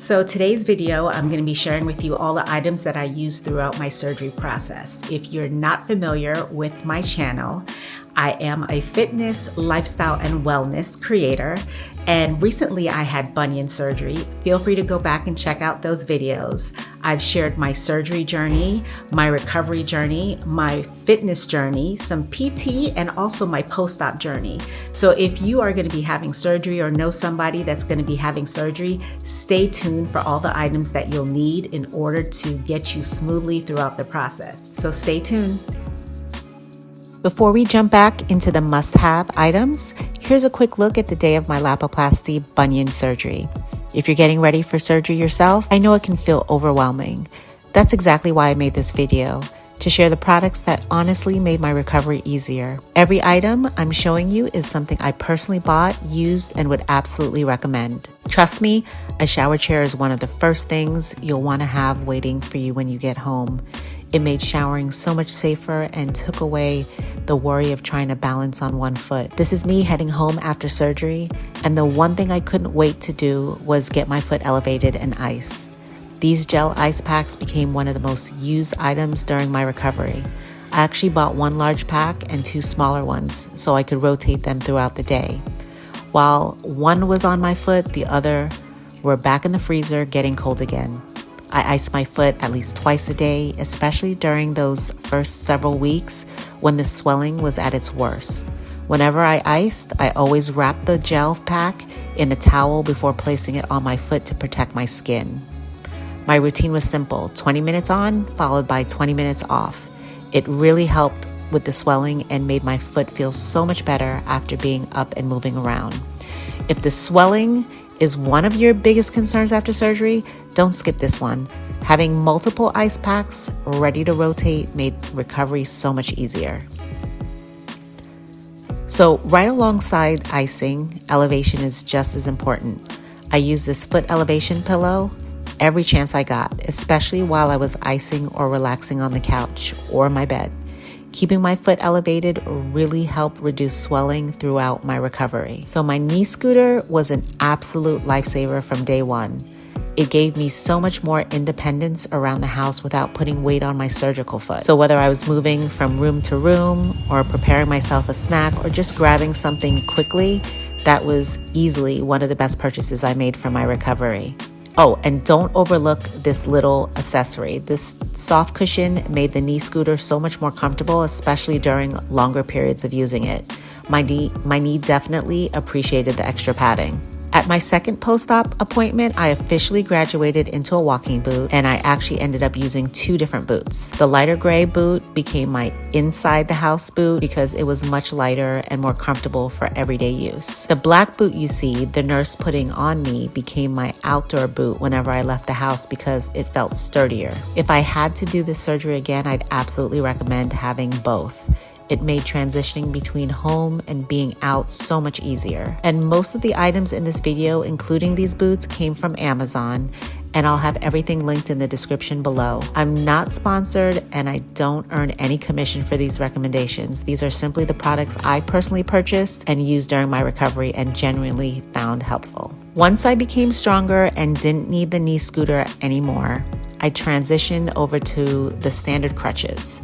So today's video, I'm going to be sharing with you all the items that I use throughout my surgery process. If you're not familiar with my channel, I am a fitness, lifestyle, and wellness creator, and recently I had bunion surgery. Feel free to go back and check out those videos. I've shared my surgery journey, my recovery journey, my fitness journey, some PT, and also my post-op journey. So if you are going to be having surgery or know somebody that's going to be having surgery, stay tuned for all the items that you'll need in order to get you smoothly throughout the process. So stay tuned. Before we jump back into the must-have items, here's a quick look at the day of my Lapiplasty bunion surgery. If you're getting ready for surgery yourself, I know it can feel overwhelming. That's exactly why I made this video, to share the products that honestly made my recovery easier. Every item I'm showing you is something I personally bought, used, and would absolutely recommend. Trust me, a shower chair is one of the first things you'll want to have waiting for you when you get home. It made showering so much safer and took away the worry of trying to balance on one foot. This is me heading home after surgery, and the one thing I couldn't wait to do was get my foot elevated and iced. These gel ice packs became one of the most used items during my recovery. I actually bought one large pack and two smaller ones so I could rotate them throughout the day. While one was on my foot, the other were back in the freezer getting cold again. I iced my foot at least twice a day, especially during those first several weeks when the swelling was at its worst. Whenever I iced, I always wrapped the gel pack in a towel before placing it on my foot to protect my skin. My routine was simple, 20 minutes on, followed by 20 minutes off. It really helped with the swelling and made my foot feel so much better after being up and moving around. If the swelling is one of your biggest concerns after surgery, don't skip this one. Having multiple ice packs ready to rotate made recovery so much easier. So right alongside icing, elevation is just as important. I use this foot elevation pillow every chance I got, especially while I was icing or relaxing on the couch or my bed. Keeping my foot elevated really helped reduce swelling throughout my recovery. So my knee scooter was an absolute lifesaver from day one. It gave me so much more independence around the house without putting weight on my surgical foot. So whether I was moving from room to room or preparing myself a snack or just grabbing something quickly, that was easily one of the best purchases I made for my recovery. Oh, and don't overlook this little accessory. This soft cushion made the knee scooter so much more comfortable, especially during longer periods of using it. My knee definitely appreciated the extra padding. At my second post-op appointment, I officially graduated into a walking boot, and I actually ended up using two different boots. The lighter gray boot became my inside the house boot because it was much lighter and more comfortable for everyday use. The black boot you see the nurse putting on me became my outdoor boot whenever I left the house because it felt sturdier. If I had to do this surgery again, I'd absolutely recommend having both. It made transitioning between home and being out so much easier. And most of the items in this video, including these boots, came from Amazon, and I'll have everything linked in the description below. I'm not sponsored and I don't earn any commission for these recommendations. These are simply the products I personally purchased and used during my recovery and genuinely found helpful. Once I became stronger and didn't need the knee scooter anymore, I transitioned over to the standard crutches.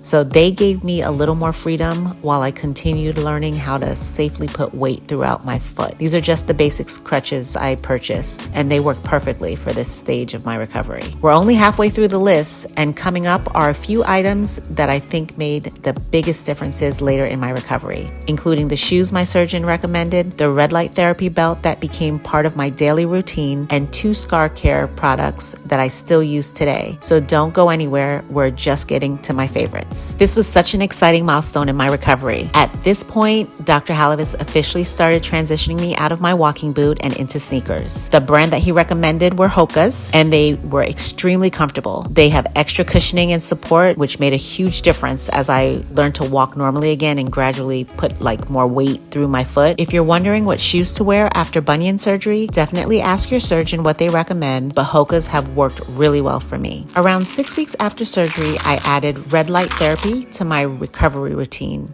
So they gave me a little more freedom while I continued learning how to safely put weight throughout my foot. These are just the basic crutches I purchased, and they work perfectly for this stage of my recovery. We're only halfway through the list, and coming up are a few items that I think made the biggest differences later in my recovery, including the shoes my surgeon recommended, the red light therapy belt that became part of my daily routine, and two scar care products that I still use today. So don't go anywhere, we're just getting to my favorites. This was such an exciting milestone in my recovery. At this point, Dr. Halavis officially started transitioning me out of my walking boot and into sneakers. The brand that he recommended were HOKAs, and they were extremely comfortable. They have extra cushioning and support, which made a huge difference as I learned to walk normally again and gradually put more weight through my foot. If you're wondering what shoes to wear after bunion surgery, definitely ask your surgeon what they recommend, but HOKAs have worked really well for me. Around 6 weeks after surgery, I added red light therapy to my recovery routine.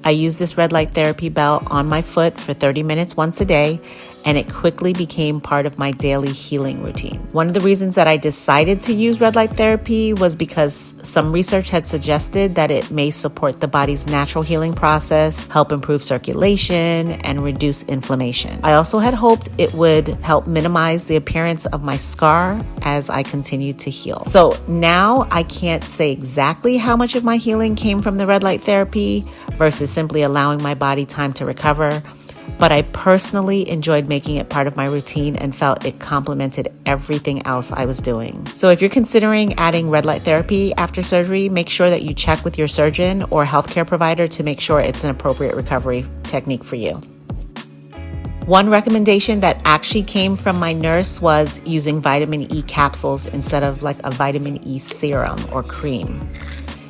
I use this red light therapy belt on my foot for 30 minutes once a day, and it quickly became part of my daily healing routine. One of the reasons that I decided to use red light therapy was because some research had suggested that it may support the body's natural healing process, help improve circulation, and reduce inflammation. I also had hoped it would help minimize the appearance of my scar as I continued to heal. So now I can't say exactly how much of my healing came from the red light therapy versus simply allowing my body time to recover, but I personally enjoyed making it part of my routine and felt it complemented everything else I was doing. So if you're considering adding red light therapy after surgery, make sure that you check with your surgeon or healthcare provider to make sure it's an appropriate recovery technique for you. One recommendation that actually came from my nurse was using vitamin E capsules instead of like a vitamin E serum or cream.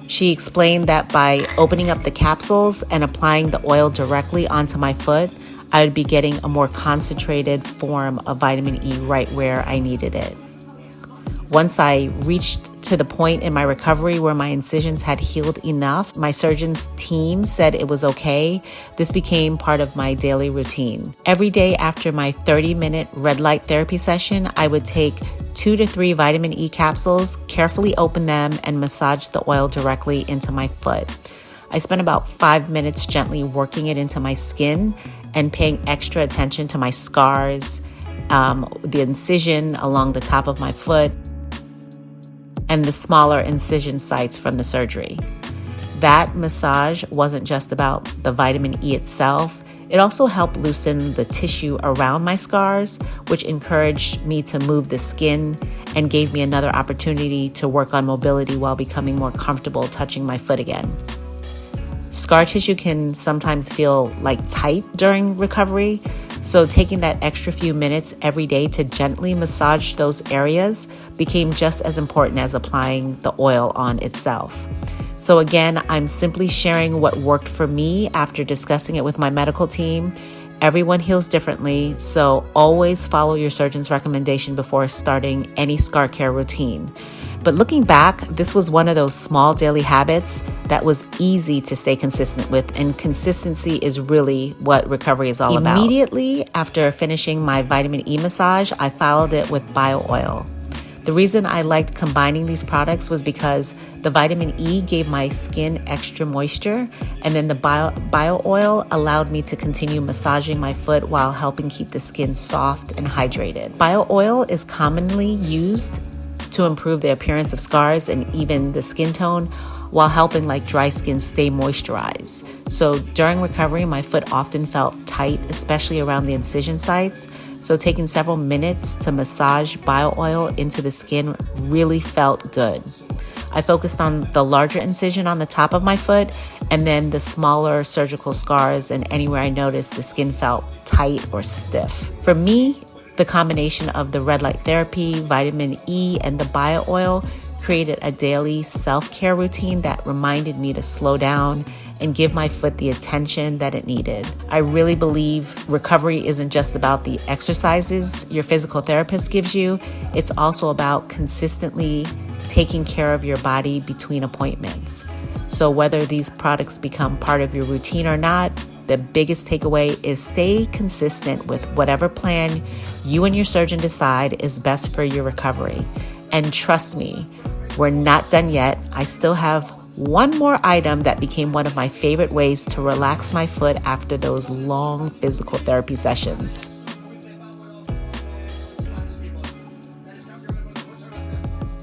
She explained that by opening up the capsules and applying the oil directly onto my foot, I would be getting a more concentrated form of vitamin E right where I needed it. Once I reached to the point in my recovery where my incisions had healed enough, my surgeon's team said it was okay. This became part of my daily routine. Every day after my 30-minute red light therapy session, I would take 2 to 3 vitamin E capsules, carefully open them, and massage the oil directly into my foot. I spent about 5 minutes gently working it into my skin and paying extra attention to my scars, the incision along the top of my foot, and the smaller incision sites from the surgery. That massage wasn't just about the vitamin E itself. It also helped loosen the tissue around my scars, which encouraged me to move the skin and gave me another opportunity to work on mobility while becoming more comfortable touching my foot again. Scar tissue can sometimes feel like tight during recovery, so taking that extra few minutes every day to gently massage those areas became just as important as applying the oil on itself. So again, I'm simply sharing what worked for me after discussing it with my medical team. Everyone heals differently, so always follow your surgeon's recommendation before starting any scar care routine. But looking back, this was one of those small daily habits that was easy to stay consistent with, and consistency is really what recovery is all about. Immediately after finishing my vitamin E massage, I followed it with bio oil. The reason I liked combining these products was because the vitamin E gave my skin extra moisture, and then the bio oil allowed me to continue massaging my foot while helping keep the skin soft and hydrated. Bio oil is commonly used to improve the appearance of scars and even the skin tone while helping like dry skin stay moisturized. So during recovery, my foot often felt tight, especially around the incision sites. So taking several minutes to massage bio oil into the skin really felt good. I focused on the larger incision on the top of my foot and then the smaller surgical scars, and anywhere I noticed the skin felt tight or stiff. For me, the combination of the red light therapy, vitamin E, and the bio oil created a daily self-care routine that reminded me to slow down and give my foot the attention that it needed. I really believe recovery isn't just about the exercises your physical therapist gives you. It's also about consistently taking care of your body between appointments. So whether these products become part of your routine or not, the biggest takeaway is stay consistent with whatever plan you and your surgeon decide is best for your recovery. And trust me, we're not done yet. I still have one more item that became one of my favorite ways to relax my foot after those long physical therapy sessions.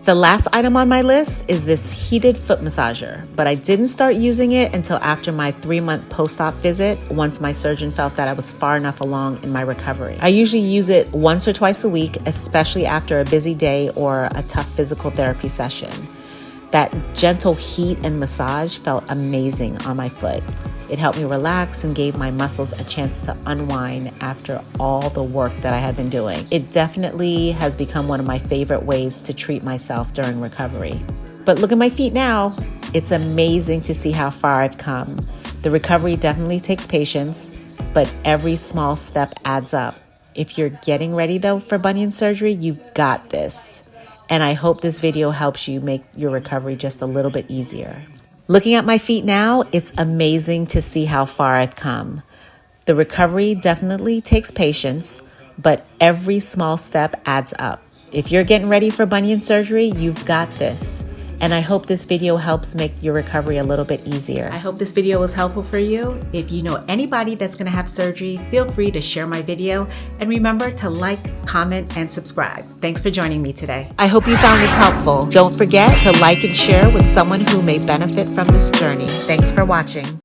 The last item on my list is this heated foot massager, but I didn't start using it until after my 3-month post-op visit, once my surgeon felt that I was far enough along in my recovery. I usually use it once or twice a week, especially after a busy day or a tough physical therapy session. That gentle heat and massage felt amazing on my foot. It helped me relax and gave my muscles a chance to unwind after all the work that I had been doing. It definitely has become one of my favorite ways to treat myself during recovery. But look at my feet now. It's amazing to see how far I've come. The recovery definitely takes patience, but every small step adds up. If you're getting ready though for bunion surgery, you've got this. And I hope this video helps you make your recovery just a little bit easier. Looking at my feet now, it's amazing to see how far I've come. The recovery definitely takes patience, but every small step adds up. If you're getting ready for bunion surgery, you've got this. And I hope this video helps make your recovery a little bit easier. I hope this video was helpful for you. If you know anybody that's gonna have surgery, feel free to share my video. And remember to like, comment, and subscribe. Thanks for joining me today. I hope you found this helpful. Don't forget to like and share with someone who may benefit from this journey. Thanks for watching.